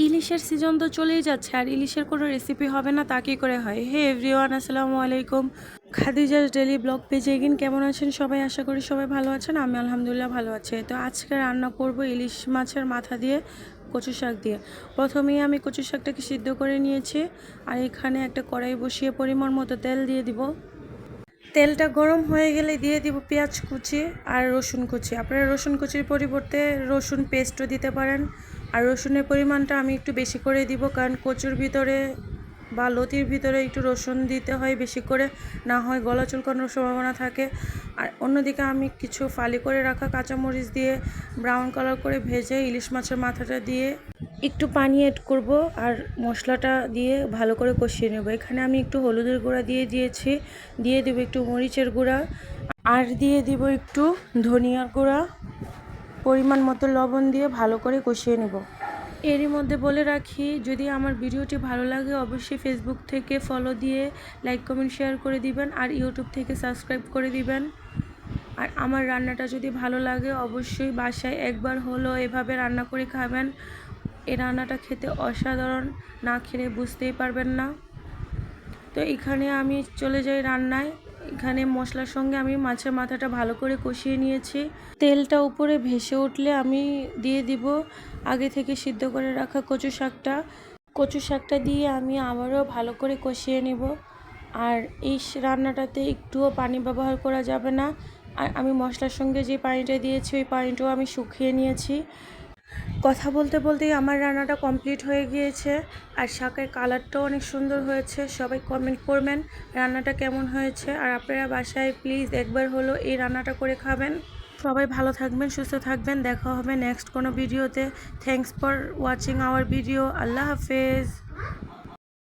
ইলিশের সিজন তো চলেই যাচ্ছে, আর ইলিশের কোনো রেসিপি হবে না তা কি করে হয়? হে এভরিওয়ান, আসসালামু আলাইকুম। খাদিজাস ডেইলি ব্লগ পেজে এগিন কেমন আছেন সবাই? আশা করি সবাই ভালো আছেন। আমি আলহামদুলিল্লাহ ভালো আছি। তো আজকে রান্না করব ইলিশ মাছের মাথা দিয়ে কচু শাক দিয়ে। প্রথমেই আমি কচু শাকটাকে সিদ্ধ করে নিয়েছি, আর এখানে একটা কড়াই বসিয়ে পরিমাণ মতো তেল দিয়ে দিব। তেলটা গরম হয়ে গেলে দিয়ে দিব পেঁয়াজ কুচি আর রসুন কুচি। আপনারা রসুন কুচির পরিবর্তে রসুন পেস্টও দিতে পারেন। আর রসুনের পরিমাণটা আমি একটু বেশি করে দিব, কারণ কচুর ভিতরে বা লতির ভিতরে একটু রসুন দিতে হয় বেশি করে, না হয় গলা চুলকানোর সম্ভাবনা থাকে। আর অন্যদিকে আমি কিছু ফালি করে রাখা কাঁচামরিচ দিয়ে ব্রাউন কালার করে ভেজে ইলিশ মাছের মাথাটা দিয়ে একটু পানি অ্যাড করব, আর মশলাটা দিয়ে ভালো করে কষিয়ে নেব। এখানে আমি একটু হলুদের গুঁড়া দিয়ে দিয়েছি, দিয়ে দেবো একটু মরিচের গুঁড়া, আর দিয়ে দিব একটু ধনিয়ার গুঁড়া, পরিমাণ মতো লবণ দিয়ে ভালো করে কষিয়ে নেব। এরই মধ্যে বলে রাখি, যদি আমার ভিডিওটি ভালো লাগে অবশ্যই ফেসবুক থেকে ফলো দিয়ে লাইক কমেন্ট শেয়ার করে দিবেন, আর ইউটিউব থেকে সাবস্ক্রাইব করে দিবেন। আর আমার রান্নাটা যদি ভালো লাগে অবশ্যই বাসায় একবার হলো এভাবে রান্না করে খাবেন। এই রান্নাটা খেতে অসাধারণ, না খেলে বুঝতেই পারবেন না। তো এখানে আমি চলে যাই রান্নায়। এখানে মশলার সঙ্গে আমি মাছের মাথাটা ভালো করে কষিয়ে নিয়েছি। তেলটা উপরে ভেসে উঠলে আমি দিয়ে দিব আগে থেকে সিদ্ধ করে রাখা কচু শাকটা। কচু শাকটা দিয়ে আমি আবারও ভালো করে কষিয়ে নিব। আর এই রান্নাটাতে একটুও পানি ব্যবহার করা যাবে না। আর আমি মশলার সঙ্গে যে পানিটা দিয়েছি ওই পানিটাও আমি শুকিয়ে নিয়েছি। কথা বলতে বলতেই আমার রান্নাটা কমপ্লিট হয়ে গিয়েছে, আর শাকের কালারটাও অনেক সুন্দর হয়েছে। সবাই কমেন্ট করবেন রান্নাটা কেমন হয়েছে, আর আপনারা বাসায় প্লিজ একবার হলো এই রান্নাটা করে খাবেন। সবাই ভালো থাকবেন, সুস্থ থাকবেন। দেখা হবে নেক্সট কোনো ভিডিওতে। Thanks for watching our video. আল্লাহ হাফেজ।